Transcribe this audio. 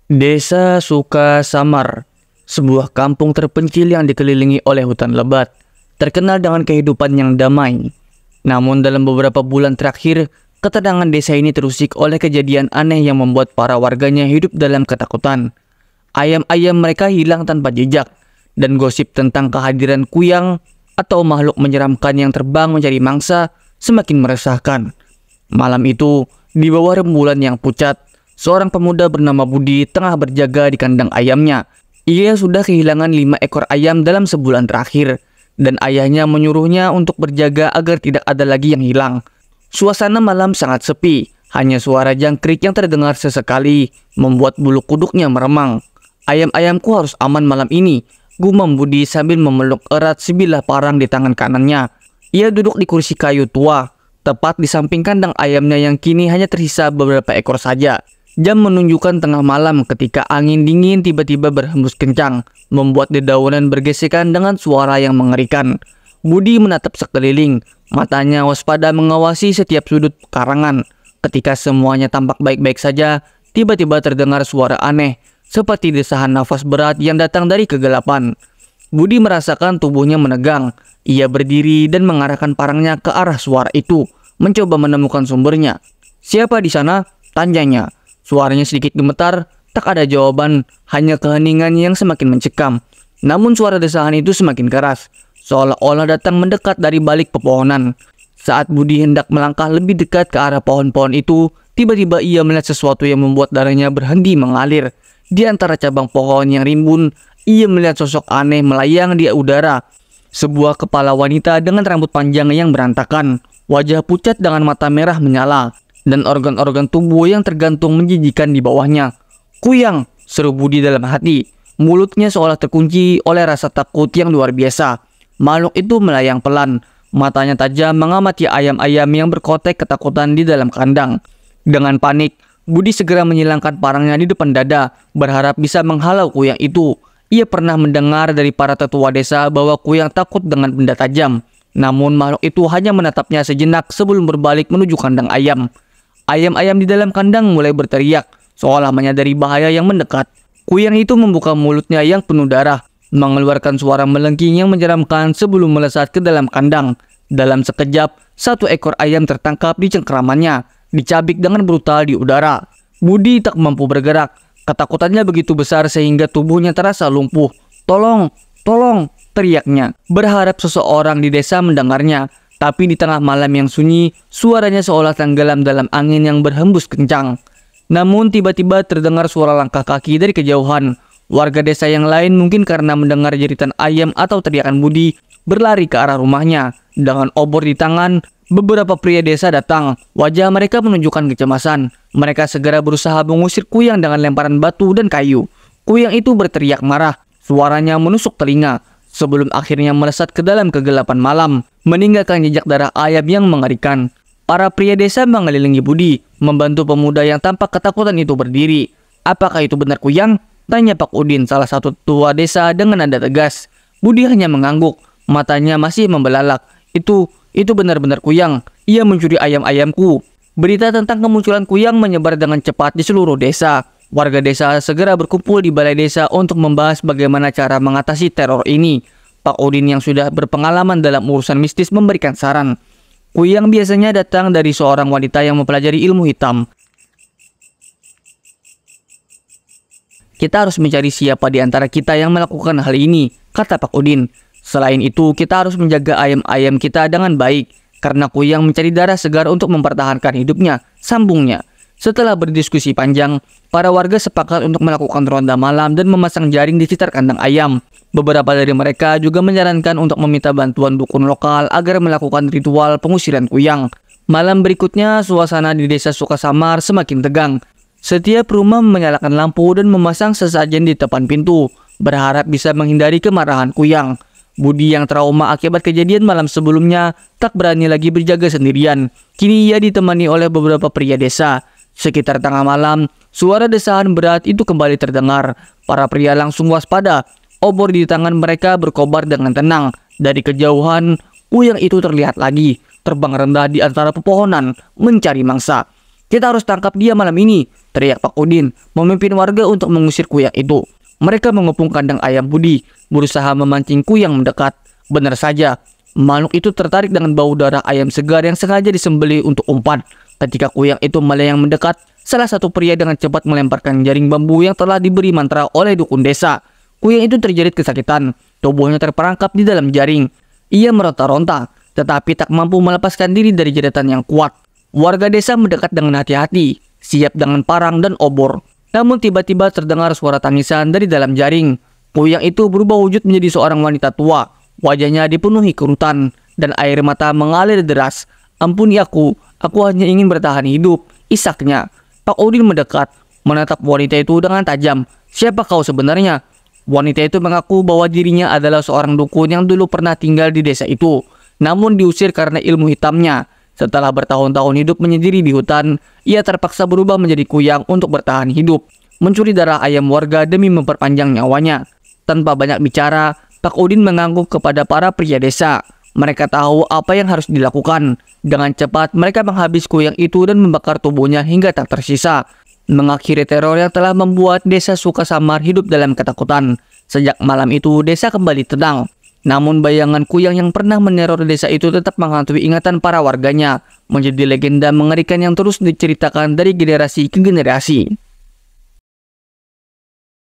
Desa Sukasamar, sebuah kampung terpencil yang dikelilingi oleh hutan lebat, terkenal dengan kehidupan yang damai. Namun dalam beberapa bulan terakhir, ketenangan desa ini terusik oleh kejadian aneh yang membuat para warganya hidup dalam ketakutan. Ayam-ayam mereka hilang tanpa jejak, dan gosip tentang kehadiran kuyang atau makhluk menyeramkan yang terbang mencari mangsa semakin meresahkan. Malam itu, di bawah rembulan yang pucat, seorang pemuda bernama Budi tengah berjaga di kandang ayamnya. Ia sudah kehilangan 5 ekor ayam dalam sebulan terakhir, dan ayahnya menyuruhnya untuk berjaga agar tidak ada lagi yang hilang. Suasana malam sangat sepi, hanya suara jangkrik yang terdengar sesekali membuat bulu kuduknya meremang. "Ayam-ayamku harus aman malam ini," gumam Budi sambil memeluk erat sebilah parang di tangan kanannya. Ia duduk di kursi kayu tua, tepat di samping kandang ayamnya yang kini hanya tersisa beberapa ekor saja. Jam menunjukkan tengah malam ketika angin dingin tiba-tiba berhembus kencang, membuat dedaunan bergesekan dengan suara yang mengerikan. Budi menatap sekeliling, matanya waspada mengawasi setiap sudut karangan. Ketika semuanya tampak baik-baik saja, tiba-tiba terdengar suara aneh, seperti desahan nafas berat yang datang dari kegelapan. Budi merasakan tubuhnya menegang. Ia berdiri dan mengarahkan parangnya ke arah suara itu, mencoba menemukan sumbernya. "Siapa di sana?" tanyanya. Suaranya sedikit gemetar, tak ada jawaban, hanya keheningan yang semakin mencekam. Namun suara desahan itu semakin keras, seolah-olah datang mendekat dari balik pepohonan. Saat Budi hendak melangkah lebih dekat ke arah pohon-pohon itu, tiba-tiba ia melihat sesuatu yang membuat darahnya berhenti mengalir. Di antara cabang pohon yang rimbun, ia melihat sosok aneh melayang di udara. Sebuah kepala wanita dengan rambut panjang yang berantakan, wajah pucat dengan mata merah menyala, dan organ-organ tubuh yang tergantung menjijikan di bawahnya. "Kuyang!" seru Budi dalam hati. Mulutnya seolah terkunci oleh rasa takut yang luar biasa. Makhluk itu melayang pelan, matanya tajam mengamati ayam-ayam yang berkotek ketakutan di dalam kandang. Dengan panik, Budi segera menyilangkan parangnya di depan dada, berharap bisa menghalau kuyang itu. Ia pernah mendengar dari para tetua desa bahwa kuyang takut dengan benda tajam. Namun makhluk itu hanya menatapnya sejenak sebelum berbalik menuju kandang ayam. Ayam-ayam di dalam kandang mulai berteriak, seolah menyadari bahaya yang mendekat. Kuyang itu membuka mulutnya yang penuh darah, mengeluarkan suara melengking yang menyeramkan sebelum melesat ke dalam kandang. Dalam sekejap, 1 ekor ayam tertangkap di cengkeramannya, dicabik dengan brutal di udara. Budi tak mampu bergerak. Ketakutannya begitu besar sehingga tubuhnya terasa lumpuh. "Tolong, tolong!" teriaknya, berharap seseorang di desa mendengarnya. Tapi di tengah malam yang sunyi, suaranya seolah tenggelam dalam angin yang berhembus kencang. Namun tiba-tiba terdengar suara langkah kaki dari kejauhan. Warga desa yang lain mungkin karena mendengar jeritan ayam atau teriakan Budi, berlari ke arah rumahnya. Dengan obor di tangan, beberapa pria desa datang. Wajah mereka menunjukkan kecemasan. Mereka segera berusaha mengusir kuyang dengan lemparan batu dan kayu. Kuyang itu berteriak marah. Suaranya menusuk telinga, sebelum akhirnya melesat ke dalam kegelapan malam, meninggalkan jejak darah ayam yang mengerikan. Para pria desa mengelilingi Budi, membantu pemuda yang tampak ketakutan itu berdiri. "Apakah itu benar kuyang?" tanya Pak Udin, salah satu tua desa dengan nada tegas. Budi hanya mengangguk, matanya masih membelalak. Itu benar-benar kuyang. Ia mencuri ayam-ayamku." Berita tentang kemunculan kuyang menyebar dengan cepat di seluruh desa. Warga desa segera berkumpul di balai desa untuk membahas bagaimana cara mengatasi teror ini. Pak Udin yang sudah berpengalaman dalam urusan mistis memberikan saran. Kuyang biasanya datang dari seorang wanita yang mempelajari ilmu hitam. "Kita harus mencari siapa di antara kita yang melakukan hal ini," kata Pak Udin. "Selain itu, kita harus menjaga ayam-ayam kita dengan baik, karena kuyang mencari darah segar untuk mempertahankan hidupnya," sambungnya. Setelah berdiskusi panjang, para warga sepakat untuk melakukan ronda malam dan memasang jaring di sekitar kandang ayam. Beberapa dari mereka juga menyarankan untuk meminta bantuan dukun lokal agar melakukan ritual pengusiran kuyang. Malam berikutnya, suasana di desa Sukasamar semakin tegang. Setiap rumah menyalakan lampu dan memasang sesajen di depan pintu, berharap bisa menghindari kemarahan kuyang. Budi yang trauma akibat kejadian malam sebelumnya tak berani lagi berjaga sendirian. Kini ia ditemani oleh beberapa pria desa. Sekitar tengah malam, suara desahan berat itu kembali terdengar. Para pria langsung waspada. Obor di tangan mereka berkobar dengan tenang. Dari kejauhan, kuyang itu terlihat lagi, terbang rendah di antara pepohonan, mencari mangsa. Kita harus tangkap dia malam ini, teriak Pak Udin, memimpin warga untuk mengusir kuyang itu. Mereka mengepung kandang ayam Budi, berusaha memancing kuyang mendekat. Benar saja, makhluk itu tertarik dengan bau darah ayam segar yang sengaja disembelih untuk umpan. Ketika kuyang itu melayang mendekat, salah satu pria dengan cepat melemparkan jaring bambu yang telah diberi mantra oleh dukun desa. Kuyang itu terjerit kesakitan, tubuhnya terperangkap di dalam jaring. Ia meronta-ronta, tetapi tak mampu melepaskan diri dari jeratan yang kuat. Warga desa mendekat dengan hati-hati, siap dengan parang dan obor. Namun tiba-tiba terdengar suara tangisan dari dalam jaring. Kuyang itu berubah wujud menjadi seorang wanita tua. Wajahnya dipenuhi kerutan dan air mata mengalir deras. Ampuni aku hanya ingin bertahan hidup, isaknya. Pak Udin mendekat, menatap wanita itu dengan tajam. Siapa kau sebenarnya? Wanita itu mengaku bahwa dirinya adalah seorang dukun yang dulu pernah tinggal di desa itu, namun diusir karena ilmu hitamnya. Setelah bertahun-tahun hidup menyendiri di hutan, ia terpaksa berubah menjadi kuyang untuk bertahan hidup, mencuri darah ayam warga demi memperpanjang nyawanya. Tanpa banyak bicara, Pak Udin mengangguk kepada para pria desa. Mereka tahu apa yang harus dilakukan. Dengan cepat, mereka menghabis kuyang itu dan membakar tubuhnya hingga tak tersisa. Mengakhiri teror yang telah membuat desa Sukasamar hidup dalam ketakutan. Sejak malam itu, desa kembali tenang. Namun bayangan kuyang yang pernah meneror desa itu tetap menghantui ingatan para warganya, menjadi legenda mengerikan yang terus diceritakan dari generasi ke generasi.